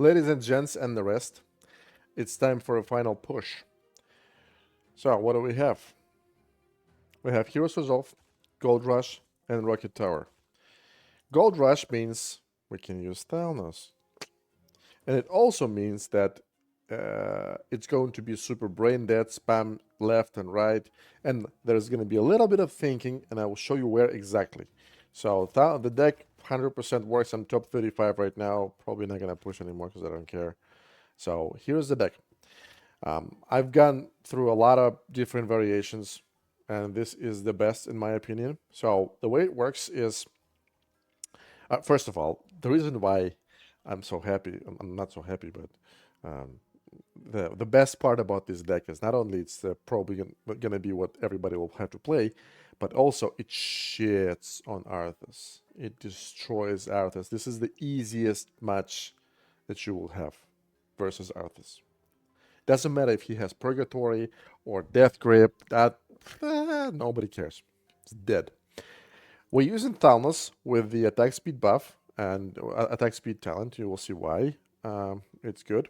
Ladies and gents and the rest, it's time for a final push. So, what do we have? We have Heroes Resolve, Gold Rush, and Rocket Tower. Gold Rush means we can use Thalnos. And it also means that it's going to be super brain dead, spam left and right, and there's going to be a little bit of thinking, and I will show you where exactly. So the deck 100% works. I'm top 35 right now. Probably not going to push anymore because I don't care. So here's the deck. I've gone through a lot of different variations, and this is the best in my opinion. So the way it works is, first of all, the reason why I'm so happy, I'm not so happy, but um, the best part about this deck is not only it's probably gonna be what everybody will have to play, but also it shits on Arthas. It destroys Arthas. This is the easiest match that you will have versus Arthas. Doesn't matter if he has Purgatory or Death Grip. That nobody cares. It's dead. We're using Thalnos with the attack speed buff and attack speed talent. You will see why. It's good.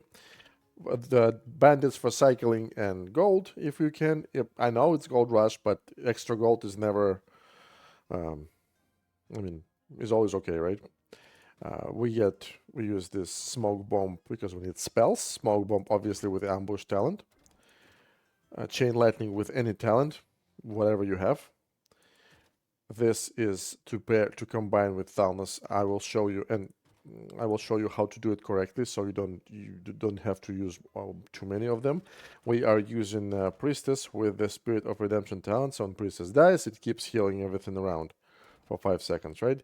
The bandits for cycling and gold, if you can. I know it's gold rush, but extra gold is never. I mean, is always okay, right? We use this smoke bomb because we need spells. Smoke bomb, obviously, with ambush talent. Chain lightning with any talent, whatever you have. This is to combine with Thalnos. I will show you, and I will show you how to do it correctly, so you don't have to use too many of them. We are using Priestess with the Spirit of Redemption talent. So when Priestess dies, it keeps healing everything around for 5 seconds, right?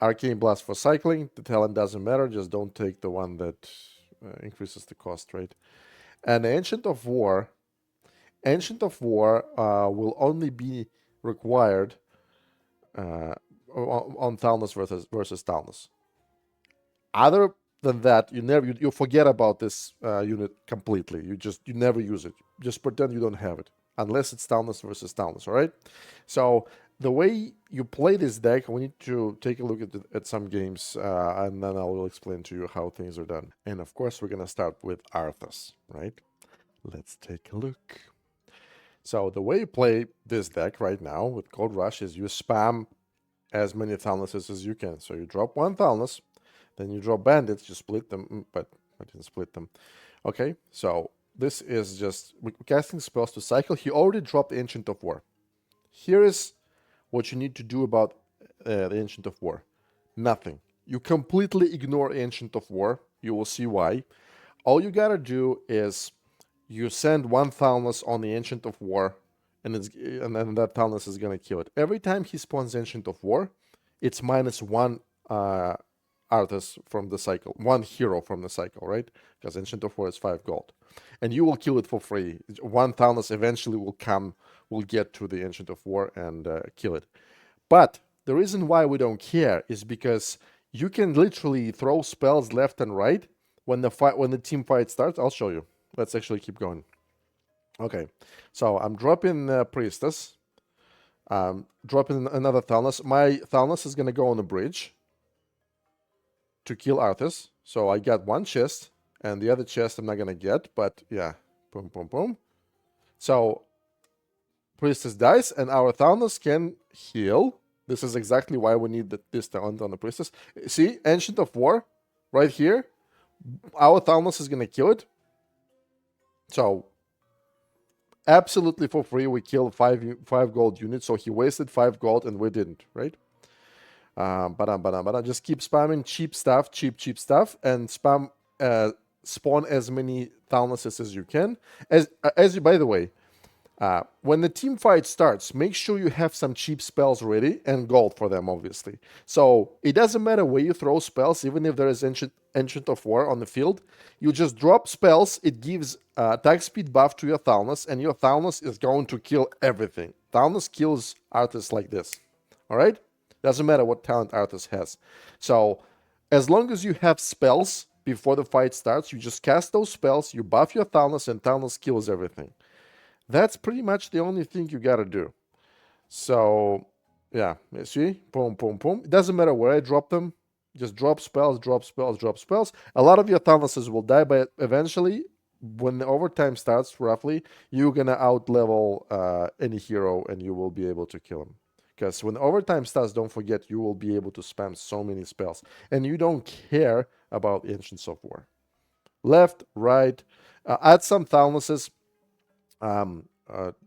Arcane Blast for cycling. The talent doesn't matter. Just don't take the one that increases the cost, right? And Ancient of War. Ancient of War will only be required on Thalnos versus Thalnos. Other than that, you forget about this unit completely. You never use it. Just pretend you don't have it, unless it's Thalnos versus Thalnos. All right. So the way you play this deck, we need to take a look at some games, and then I will explain to you how things are done. And of course, we're gonna start with Arthas, right? Let's take a look. So the way you play this deck right now with Gold Rush is you spam as many Thalnoses as you can. So you drop one Thalnos, then you drop bandits, you split them, but I didn't split them. Okay, so this is just casting spells to cycle. He already dropped Ancient of War. Here is what you need to do about the Ancient of War. Nothing. You completely ignore Ancient of War. You will see why. All you gotta do is you send one Thalnos on the Ancient of War, and then that Thalnos is gonna kill it. Every time he spawns Ancient of War, it's -1 Arthas from the cycle, one hero from the cycle, right? Because Ancient of War is 5 gold, and you will kill it for free. One Thalnos eventually will get to the Ancient of War and kill it. But the reason why we don't care is because you can literally throw spells left and right when the team fight starts. I'll show you. Let's actually keep going. Okay, so I'm dropping Priestess. Dropping another Thalnos. My Thalnos is gonna go on the bridge to kill Arthas. So I got one chest, and the other chest I'm not gonna get, but yeah, boom, boom, boom. So Priestess dies, and our Thalnos can heal. This is exactly why we need this talent on the Priestess. See, Ancient of War, right here. Our Thalnos is gonna kill it. So absolutely for free, we killed five gold units. So he wasted 5 gold, and we didn't, right? But just keep spamming cheap stuff, and spam spawn as many Thalnoses as you can. As you, by the way, when the team fight starts, make sure you have some cheap spells ready and gold for them, obviously. So it doesn't matter where you throw spells, even if there is Ancient of War on the field. You just drop spells, it gives attack speed buff to your Thalnos, and your Thalnos is going to kill everything. Thalnos kills Arthas like this. All right? Doesn't matter what talent Arthas has. So as long as you have spells before the fight starts, you just cast those spells, you buff your Thalnos, and Thalnos kills everything. That's pretty much the only thing you gotta do. So, yeah, you see? Boom, boom, boom. It doesn't matter where I drop them. Just drop spells, drop spells, drop spells. A lot of your Thalnoses will die, but eventually, when the overtime starts, roughly, you're gonna outlevel any hero, and you will be able to kill him. Because when overtime starts, don't forget you will be able to spam so many spells, and you don't care about Ancients of War. Left, right, add some Thalnoses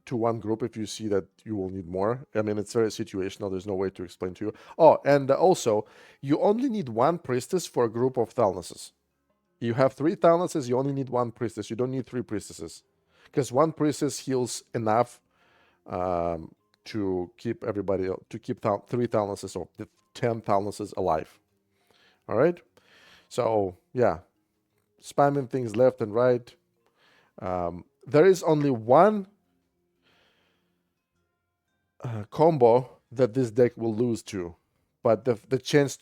to one group if you see that you will need more. I mean, it's very situational. There's no way to explain to you. Oh, and also, you only need one priestess for a group of Thalnoses. You have 3 Thalnoses, you only need 1 priestess. You don't need 3 priestesses. Because 1 priestess heals enough to keep everybody, to keep 3 Thalnoses or 10 Thalnoses alive. All right? So, yeah. Spamming things left and right. There is only one combo that this deck will lose to, but the chance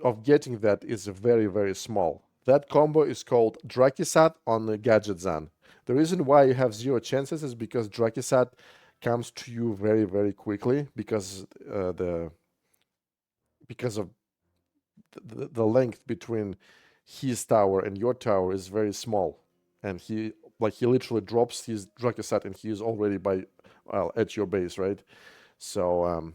of getting that is very, very small. That combo is called Drakki on the Gadget Zan. The reason why you have 0 chances is because Drakki comes to you very, very quickly because of the length between his tower and your tower is very small, and he literally drops his Drakki and he is already at your base, right? So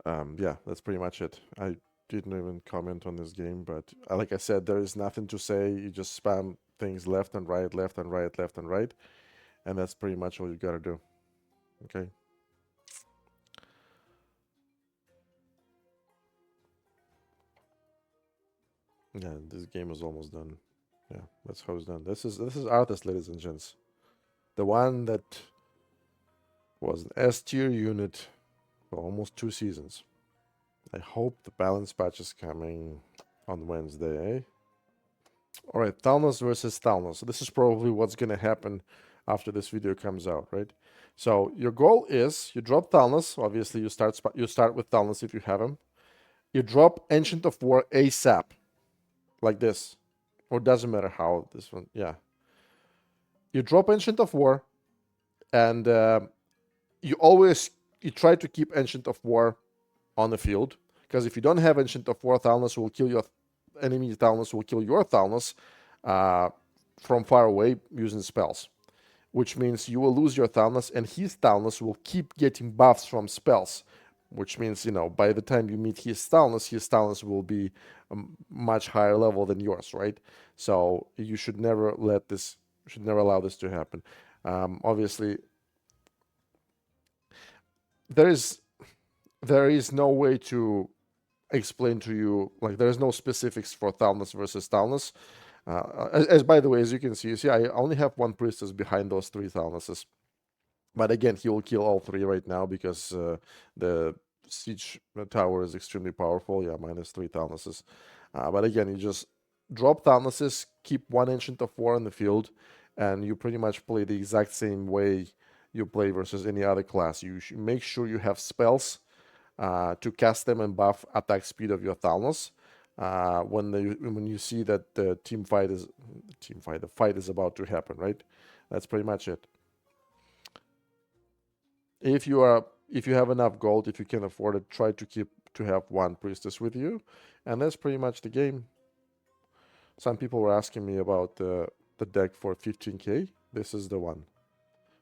yeah, that's pretty much it. I didn't even comment on this game, but like I said, there is nothing to say. You just spam things left and right, left and right, left and right, and that's pretty much all you gotta do. Okay. Yeah, this game is almost done. Yeah, that's how it's done. This is Arthas, ladies and gents. The one that was an S tier unit for almost 2 seasons. I hope the balance patch is coming on Wednesday, eh? Alright, Thalnos versus Thalnos. So this is probably what's gonna happen after this video comes out, right? So your goal is you drop Thalnos. Obviously, you start with Thalnos if you have him. You drop Ancient of War ASAP, like this, or doesn't matter how this one. Yeah, you drop Ancient of War, and you try to keep Ancient of War on the field, because if you don't have Ancient of War, Thalnos will kill your enemy. Thalnos will kill your Thalnos from far away using spells, which means you will lose your Thalnos, and his Thalnos will keep getting buffs from spells, which means, by the time you meet his Thalnos will be a much higher level than yours, right? So you should never allow this to happen. Obviously, there is no way to explain to you, like, there's no specifics for Thalnos versus Thalnos. As by the way, as you can see, I only have 1 priestess behind those 3 Thalnoses. But again, he will kill all 3 right now because the siege tower is extremely powerful. Yeah, -3 Thalnoses. But again, you just drop Thalnoses, keep 1 Ancient of War in the field, and you pretty much play the exact same way you play versus any other class. You should make sure you have spells to cast them and buff attack speed of your Thalnos. When you see that the fight is about to happen, right? That's pretty much it. If you have enough gold, if you can afford it, try to have 1 priestess with you, and that's pretty much the game. Some people were asking me about the deck for 15k. This is the one.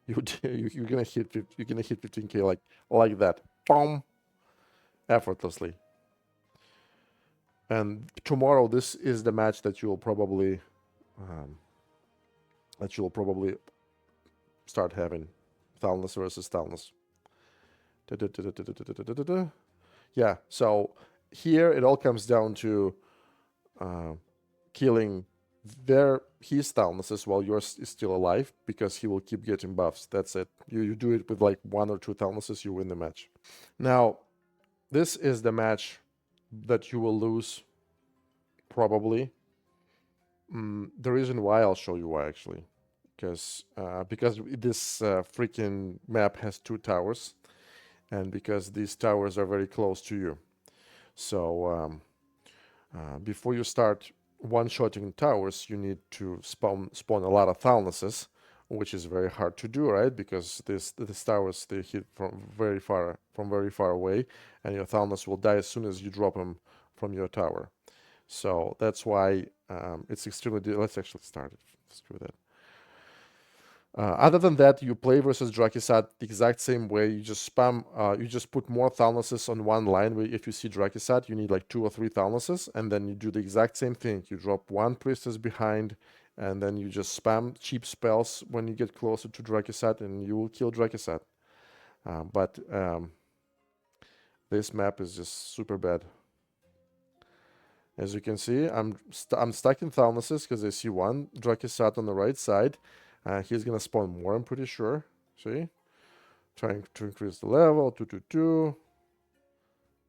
You're gonna hit 15k like that, boom, effortlessly. And tomorrow, this is the match that you'll probably start having. Thalnos versus Thalnos. Yeah, so here it all comes down to killing his Thalnoses while yours is still alive, because he will keep getting buffs. That's it. You do it with like 1 or 2 Thalnoses, you win the match. Now, this is the match that you will lose, probably. The reason why, I'll show you why, actually. Because this freaking map has 2 towers, and because these towers are very close to you. So before you start one-shotting towers, you need to spawn a lot of Thalnoses, which is very hard to do, right? Because these towers, they hit from very far away, and your Thalnos will die as soon as you drop them from your tower. So that's why it's extremely. Let's actually start it. Screw that. Other than that, you play versus Drakisat the exact same way. You just spam, you just put more Thalnoses on one line. Where if you see Drakisat, you need like 2 or 3 Thalnoses, and then you do the exact same thing. You drop 1 Priestess behind, and then you just spam cheap spells when you get closer to Drakisat, and you will kill Drakisat. But this map is just super bad. As you can see, I'm stuck in Thalnoses because I see 1 Drakisat on the right side. He's gonna spawn more, I'm pretty sure. See? Trying to increase the level. 2.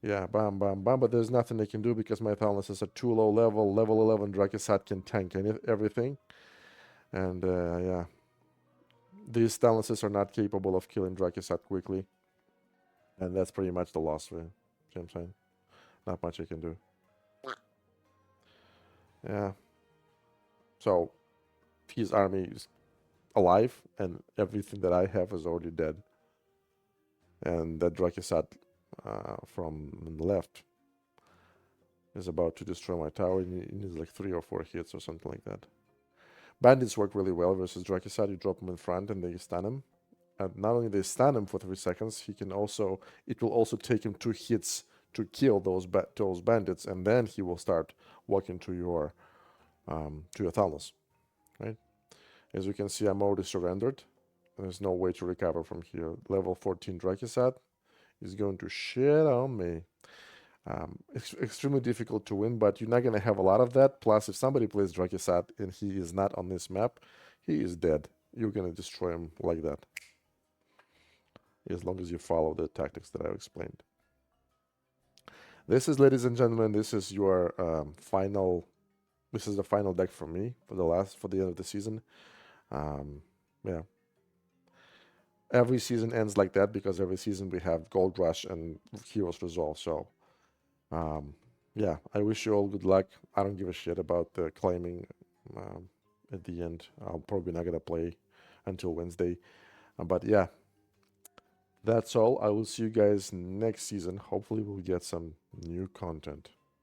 Yeah, bam, bam, bam. But there's nothing I can do because my Thalnos is at too low level. Level 11 Drakisat can tank everything. And yeah. These Thalnoses are not capable of killing Drakisat quickly. And that's pretty much the loss, right? See what I'm saying? Not much I can do. Yeah. So, his army is alive, and everything that I have is already dead. And that Drakisat from the left is about to destroy my tower. It needs like 3 or 4 hits or something like that. Bandits work really well versus Drakisat. You drop him in front and they stun him. And not only they stun him for 3 seconds, it will also take him 2 hits to kill those bandits, and then he will start walking to your Thalnos, right? As you can see, I'm already surrendered. There's no way to recover from here. Level 14 Drakisat is going to shit on me. It's extremely difficult to win, but you're not going to have a lot of that. Plus, if somebody plays Drakisat and he is not on this map, he is dead. You're going to destroy him like that. As long as you follow the tactics that I've explained. This is, ladies and gentlemen, this is your final. This is the final deck for me for the end of the season. Yeah. Every season ends like that because every season we have Gold Rush and Heroes Resolve. So, yeah, I wish you all good luck. I don't give a shit about the claiming at the end. I'm probably not going to play until Wednesday. But yeah, that's all. I will see you guys next season. Hopefully we'll get some new content.